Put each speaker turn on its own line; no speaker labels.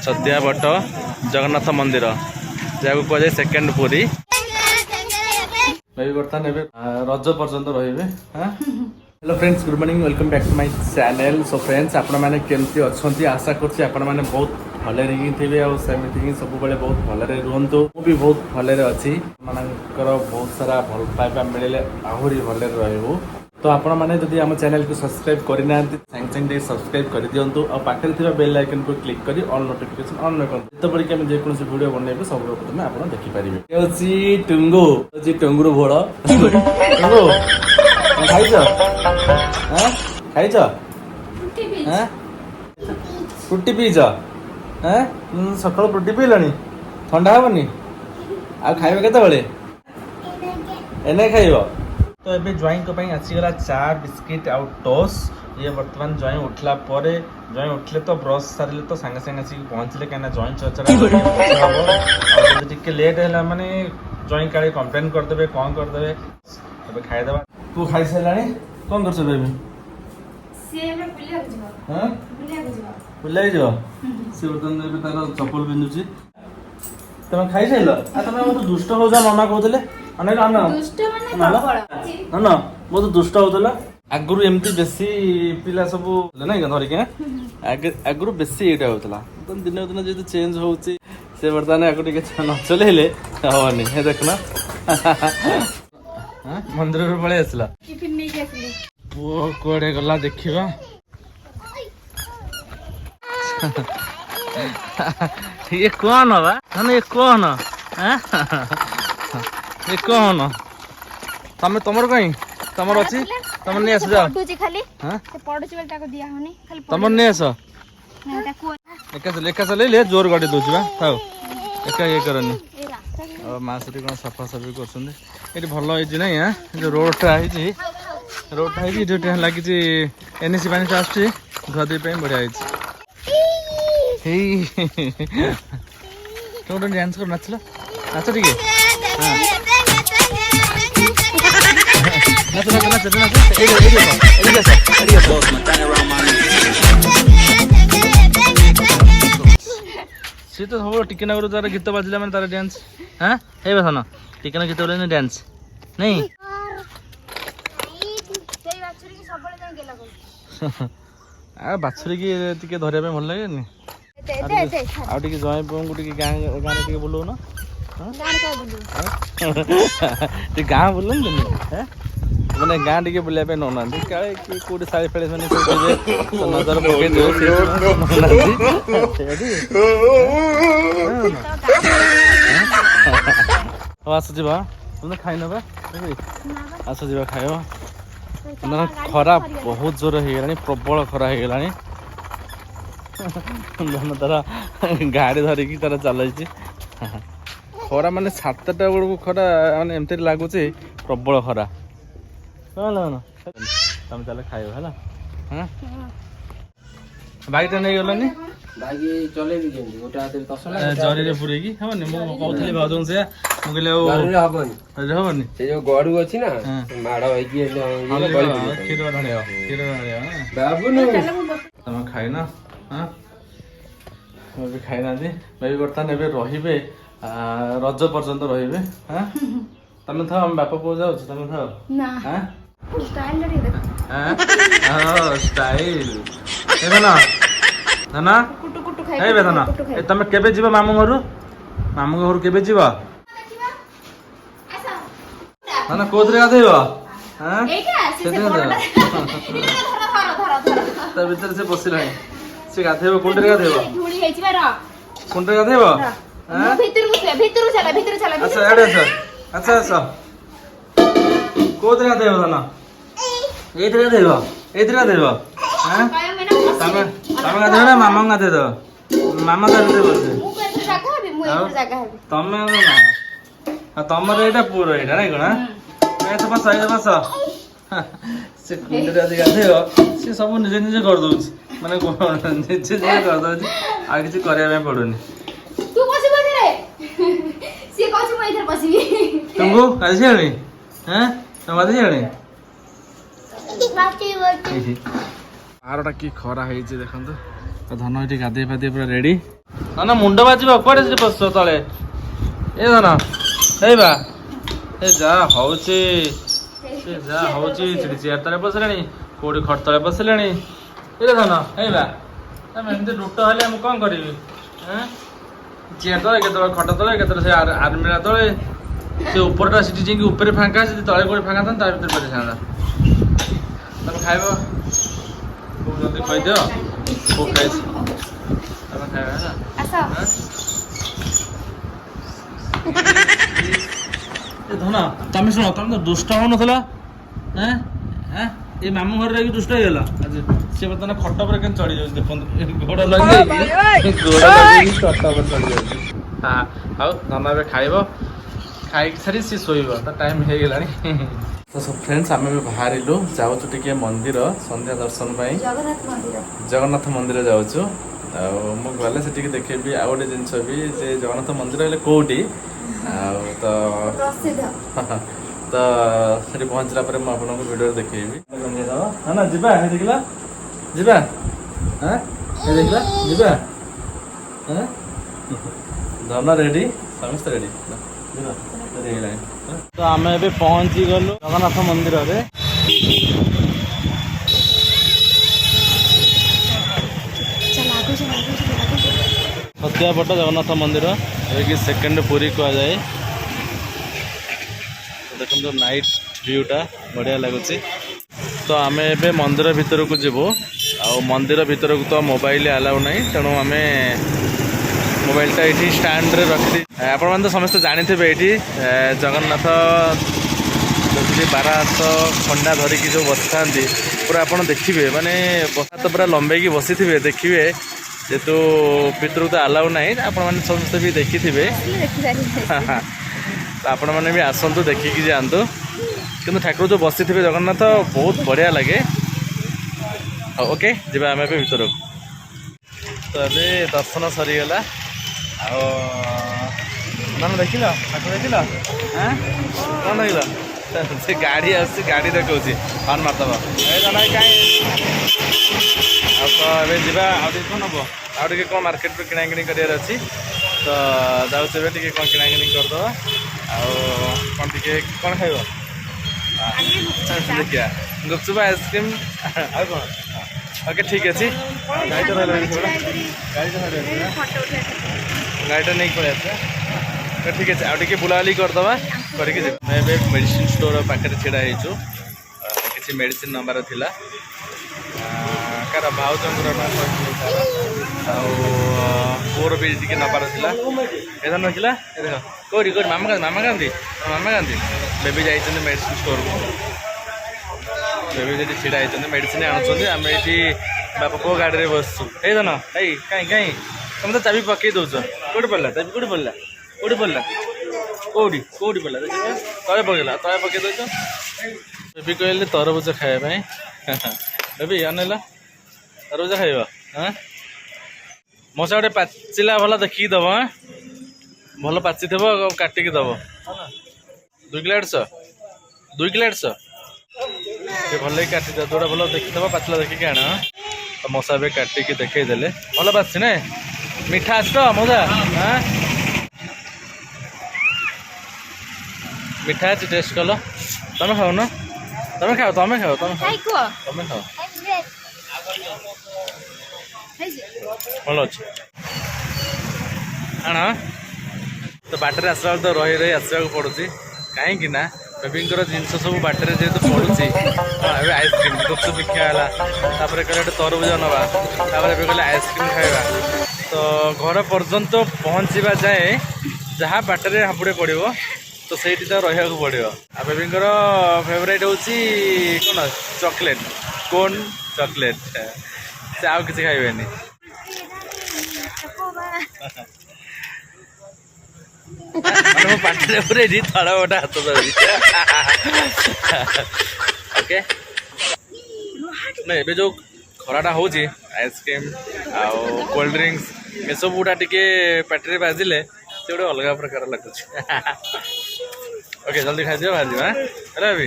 छतिया बट जगन्नाथ मंदिर जहाँ कह जाए सेकेंड पुरी बर्तमान रज पर्यंत रही। Hello friends, good morning, welcome back to my channel. So friends, आपण मैंने केमती अच्छी आशा करछि आपण मैंने बहुत भले थे और सेमती ही सब बहुत भलरे रुहतु। मुझे बहुत भलरे अच्छी मानकर बहुत सारा भल पाइबा मिले आहरी भलरे रही। तो आपण मैंने जब आम चैनल को सब्सक्राइब करना साइंग साइंग सब्सक्राइब कर दिंतु और पाखे बेल आइकन को क्लिक कर ऑल नोटिफिकेशन ऑन रखते जितेबाला कि जेकोसी वीडियो बनइबे सब प्रथम आप देखिपारे। टुंगु टुंगुर भोल खाइछ खाइछ फ्रुटी पीच सकाल फ्रुटी पीला ठंडा हेनी आ खाइबा केतबेले एने खाइब। तो ये ज्वाई आसीगला चा बिस्किट आउ टोस। ये बर्तमान ज्वाई उठला परे ज्वाई उठले तो ब्रश सारे तो सांगे सांगे आसिक पहुँचले कहीं ज्वाई चचरा टे लेट है माने ज्वाई काले कंप्लेन करदे कौन करदे अब खाईदे। तू खाई सारा कौन कर बेबी बुलाई जा सी बर्तमान तार चप्पल पिंधुची तुम खाई सार तुम बहुत दुष्ट हो मामा कहते बहुत दुष्ट होता आगु एमती बेसी पिला सब ना धरिक आगु बेसी ये होता दिन दिन जो चेंज हो बर्तमान आगे न चलैले हेनी देखना मंदिर पलि आसला पुओ कड़े गला देखा ये कौन बा ये कौन ये कौन तमे तमर कहीं तमर अच्छी तमर नहीं आस जाओ तमर नहीं आस एका चल ले जोर गाड़ी दूसरी थाओ एका ये करनी माँ से कौन सफा सफी कर भल होती ना जो रोडटा लगी एनएसी पानी आसुच्छी धुआधुई बढ़िया तुम डांस कर नाचल नाच टे सी तो सब टिके नगर तार गीत बाजिला मैंने तार डांस हाँ हे बसन टिके गीत बोले डांस नहीं बाछुरी की टिके धरिया भल लगे आगे जय पुओं टे गाँ गाँव बुलाऊ ना गाँ बुलानी मैंने गाँ टे बुलाया नौना काले कौटे शाड़ी फेड़े नजर आसुची तुमने खाई ना आसुची खाइब ना खरा बहुत जोर हो गला प्रबल खरा हो गला तार गाड़ी धरिकी तार चलती खरा माने 7टा बेलू खरा माने एमती लगुच प्रबल खरा कौन तुम चल खाइब है बाइकटा नहीं गलनी जरी पुरे हेनी मुझे भाज से मुझे हेनी
गड़ू अच्छी ना माड़
क्षीर ढाल तुम खाइना हाँ भी खाई ना भाई बर्तमान ए रे रज पर्यंत रे हाँ तुम था बापा पुओ जाऊ तुम था स्टाइल ना बेदना तुम केबे जीव मामू घर केबे जीव ना कोथरे गाधेब भीतर से बसला से गाधेब कुंडे गाधेब कुंडे गाधेब अच्छा एडे अच्छा अच्छा कोथरे गाधेब ना एथरे गाधेब एथरे गाधेब तमे गाधेब ना मामा गाधेब मामा गाधेब तमे तमर यहाँ पुअर यहाँ ना कौन बस बस से कुंडे गाधेब सी सब निजे निजे करदे माने निजे निजे करदे आ किसी करने पड़ुनी तुमको गाधी छाणी हाँ तुम गाधी छाणी आरटा कि खरा देखो धन ये गाधे पाधे पूरा रेडी ନା ମୁଣ୍ଡ ବାଜିବ କୁଆଡେ ସେଠି ବସ ତଳେ ଏ ଧନ ହେଇ ବା ଏ ଯାହା ହଉଛି ସେ ଯାହା ହଉଛି ସେଠି ଚେୟାର ତଳେ ବସିଲାଣି କୋଉଠି ଖଟ ତଳେ ବସିଲାଣି ଏ ଧନ ହେଇ ବା ତମେ ଏମିତି ଦୁଷ୍ଟ ହେଲେ ମୁଁ କଣ କରିବି ଚେୟାର ତଳେ କେତେବେଳେ ଖଟ ତଳେ କେତେବେଳେ ସେ ଆର୍ମିରା ତଳେ ସେ ଉପରଟା ସେଠି ଯାଇକି ଉପରେ ଫାଙ୍କା ସେଠି ତଳେ କୋଉଠି ଫାଙ୍କା ଥାନ୍ତା ତା ଭିତରେ ପଡ଼ିଥାନ୍ତା ତମେ ଖାଇବ କୋଉ ଜଲ୍ଦି କହିଦିଅ କୋଉ ଖାଇଛି ତମେ ଖାଇବା ହେଲା ଏ ଧନ ତମେ ଶୁଣ ତମେ ତ ଦୁଷ୍ଟ ହଉନଥିଲ ଏ ମାମୁଁ ଘରେ ରହିକି ଦୁଷ୍ଟ ହେଇଗଲ ଆଜି ସେ ବର୍ତ୍ତମାନ ଖଟ ଉପରେ କେମିତି ଚଢି ଯାଉଛି ଦେଖନ୍ତୁ ଗୋଡ ଲଗେଇକି ଖଟ ଉପରେ ଚଢି ଯାଉଛି ଆଉ ଧନ ଏବେ ଖାଇବ ଖାଇକି ସାରି ସିଏ ଶୋଇବ ତା ଟାଇମ୍ ହେଇଗଲାଣି ତ ସବୁ ଫ୍ରେଣ୍ଡସ୍ ଆମେ ଏବେ ବାହାରିଲୁ ଯାଉଛୁ ଟିକେ ମନ୍ଦିର ସନ୍ଧ୍ୟା ଦର୍ଶନ ପାଇଁ ଜଗନ୍ନାଥ ମନ୍ଦିର ଯାଉଛୁ ଆଉ ମୁଁ ଗଲେ ସେଠିକି ଦେଖେଇବି ଆଉ ଗୋଟେ ଜିନିଷ ବି ଯେ ଜଗନ୍ନାଥ ମନ୍ଦିର ହେଲେ କୋଉଠି ଆଉ ତ ତ ସେଠି ପହଞ୍ଚିଲା ପରେ ମୁଁ ଆପଣଙ୍କୁ ଭିଡ଼ିଓରେ ଦେଖେଇବି ନା ଯିବା ହେ ଦେଖିଲା ଯିବା ହେ ଦେଖିଲା ଯିବା ଧନ ରେଡି ସମସ୍ତେ ରେଡି ହେଇଗଲାଣି ତ ଆମେ ଏବେ ପହଞ୍ଚି ଗଲୁ ଜଗନ୍ନାଥ ମନ୍ଦିରରେ ସତ୍ୟାପଟ ଜଗନ୍ନାଥ ମନ୍ଦିର ଏକି ସେକେଣ୍ଡ ପୁରୀ କୁହାଯାଏ ଦେଖନ୍ତୁ ନାଇଟ୍ ଭିୟୁଟା ବଢ଼ିଆ ଲାଗୁଛି ତ ଆମେ ଏବେ ମନ୍ଦିର ଭିତରକୁ ଯିବୁ ଆଉ ମନ୍ଦିର ଭିତରକୁ ତ ମୋବାଇଲ ଆଲାଉ ନାହିଁ ତେଣୁ ଆମେ ମୋବାଇଲଟା ଏଇଠି ଷ୍ଟାଣ୍ଡରେ ରଖିଦେଇ ଆପଣମାନେ ତ ସମସ୍ତେ ଜାଣିଥିବେ ଏଇଠି ଜଗନ୍ନାଥ ଯଦି 12 ହାତ ଖଣ୍ଡା ଧରିକି ଯେଉଁ ବସିଥାନ୍ତି ପୁରା ଆପଣ ଦେଖିବେ ମାନେ ହାତ ପୁରା ଲମ୍ବେଇକି ବସିଥିବେ ଦେଖିବେ ଯେହେତୁ ଭିତରକୁ ତ ଆଲାଉ ନାହିଁ ଆପଣମାନେ ସମସ୍ତେ ବି ଦେଖିଥିବେ ତ ଆପଣମାନେ ବି ଆସନ୍ତୁ ଦେଖିକି ଯାଆନ୍ତୁ କିନ୍ତୁ ଠାକୁର ଯେଉଁ ବସିଥିବେ ଜଗନ୍ନାଥ ବହୁତ ବଢ଼ିଆ ଲାଗେ ଓକେ ଯିବା ଆମେ ଏବେ ଭିତରକୁ ତ ଏବେ ଦର୍ଶନ ସରିଗଲା ଆଉ ମାନେ ଦେଖିଲ ଠାକୁର ଦେଖିଲ କ'ଣ ଦେଖିଲ ସେ ଗାଡ଼ି ଆସୁଛି ଗାଡ଼ି ଦେଖାଉଛି ହର୍ନ ମାରିଦେବ କାହିଁ ଆଉ ତ ଏବେ ଯିବା ଆଉ ଟିକେ କ'ଣ ହେବ ଆଉ ଟିକେ କ'ଣ ମାର୍କେଟରୁ କିଣାକିଣି କରିବାର ଅଛି ତ ଯାଉଛି ଏବେ ଟିକେ କ'ଣ କିଣାକିଣି କରିଦେବା ଆଉ କ'ଣ ଟିକେ କ'ଣ ଖାଇବ ଦେଖିବା ଗୁପଚୁପ ଆଇସ୍କ୍ରିମ୍ ଆଉ କ'ଣ ଓକେ ଠିକ୍ ଅଛି ଗାଡ଼ିଟା ଗାଡ଼ିଟା ନେଇକି ପଳେଇ ଆସିବା ଠିକ୍ ଅଛି ଆଉ ଟିକେ ବୁଲାବୁଲି କରିଦେବା କରିକି ଯିବା ଆମେ ଏବେ ମେଡ଼ିସିନ ଷ୍ଟୋର ପାଖରେ ଛିଡ଼ା ହେଇଛୁ କିଛି ମେଡ଼ିସିନ ନେବାର ଥିଲା କାର ଭାଉଜଙ୍କର ଆଉ ପୁଅର ବି ଟିକେ ନେବାର ଥିଲା ଏଇଟା ନଥିଲା କୋଉଠି କୋଉଠି ମାମା କାନ୍ତି ବେବି ଯାଇଛନ୍ତି ମେଡ଼ିସିନ ଷ୍ଟୋରକୁ ବେବି ସେଠି ଛିଡ଼ା ହେଇଛନ୍ତି ମେଡ଼ିସିନ ଆଣୁଛନ୍ତି ଆମେ ଏଇଠି ବାପା ପୁଅ ଗାଡ଼ିରେ ବସିଛୁ ଏଇ ଧନ ଏଇ କାଇଁ ତମେ ତ ଚାବି ପକେଇ ଦେଉଛ କୋଉଠି ପଡ଼ିଲା ଚାବି କୋଉଠି ପଡ଼ିଲା କୋଉଠି ପଡ଼ିଲା ତଳେ ପକେଇ ଦେଉଛ ବେବି କହିଲେ ତରଭୁଜ ଖାଇବା ପାଇଁ ବେବି ଅନେଇଲ ତରଭୁଜ ଖାଇବ ମଶା ଗୋଟେ ପାଚିଲା ଭଲ ଦେଖିକି ଦେବ ଭଲ ପାଚିଥିବ କାଟିକି ଦେବ 2 କିଲୋ 800 ସେ ଭଲକି କାଟିଦେବ ଯୋଉଟା ଭଲ ଦେଖିଥିବ ପାଚିଲା ଦେଖିକି ଆଣ ତ ମଶା ଏବେ କାଟିକି ଦେଖେଇ ଦେଲେ ଭଲ ପାଚଛି ନା ମିଠା ଅଛି ତ ମଜା ମିଠା ଅଛି ଟେଷ୍ଟ କଲ ତମେ ଖାଉନ ତମେ ଖାଅ ଭଲ ଅଛି ଆଣ ତ ବାଟରେ ଆସିଲା ବେଳେ ତ ରହି ଆସିବାକୁ ପଡ଼ୁଛି କାହିଁକି ନା ବେବିଙ୍କର ଜିନିଷ ସବୁ ବାଟରେ ଯେହେତୁ ପଡ଼ୁଛି ଏବେ ଆଇସ୍କ୍ରିମ୍ ଗୁପଚୁପ ଖିଆ ହେଲା ତାପରେ କହିଲେ ଗୋଟେ ତରଭୁଜ ନେବା ତାପରେ ଏବେ କହିଲେ ଆଇସ୍କ୍ରିମ୍ ଖାଇବା ତ ଘର ପର୍ଯ୍ୟନ୍ତ ପହଞ୍ଚିବା ଯାଏଁ ଯାହା ବାଟରେ ହାବୁଡ଼େ ପଡ଼ିବ ତ ସେଇଠି ତ ରହିବାକୁ ପଡ଼ିବ ଆଉ ବେବିଙ୍କର ଫେଭରାଇଟ୍ ହେଉଛି କ'ଣ ଚକୋଲେଟ୍ କୋନ୍ ଚକୋଲେଟ୍ ସେ ଆଉ କିଛି ଖାଇବେନି ମୁଁ ପାଟିରେ ପୁରେଇଛି ଥଡ଼ା ଗୋଟେ ହାତ ଧରି ଓକେ ଏବେ ଯେଉଁ ଖରାଟା ହେଉଛି ଆଇସ୍କ୍ରିମ୍ ଆଉ କୋଲ୍ଡ ଡ୍ରିଙ୍କସ୍ ଏସବୁ ଗୁଡ଼ା ଟିକେ ପାଟିରେ ବାଜିଲେ ସେ ଗୋଟେ ଅଲଗା ପ୍ରକାର ଲାଗୁଛି ଓକେ ଜଲ୍ଦି ଖାଇଦିଅ ବାହାରିଯିବା ହେଲା ବି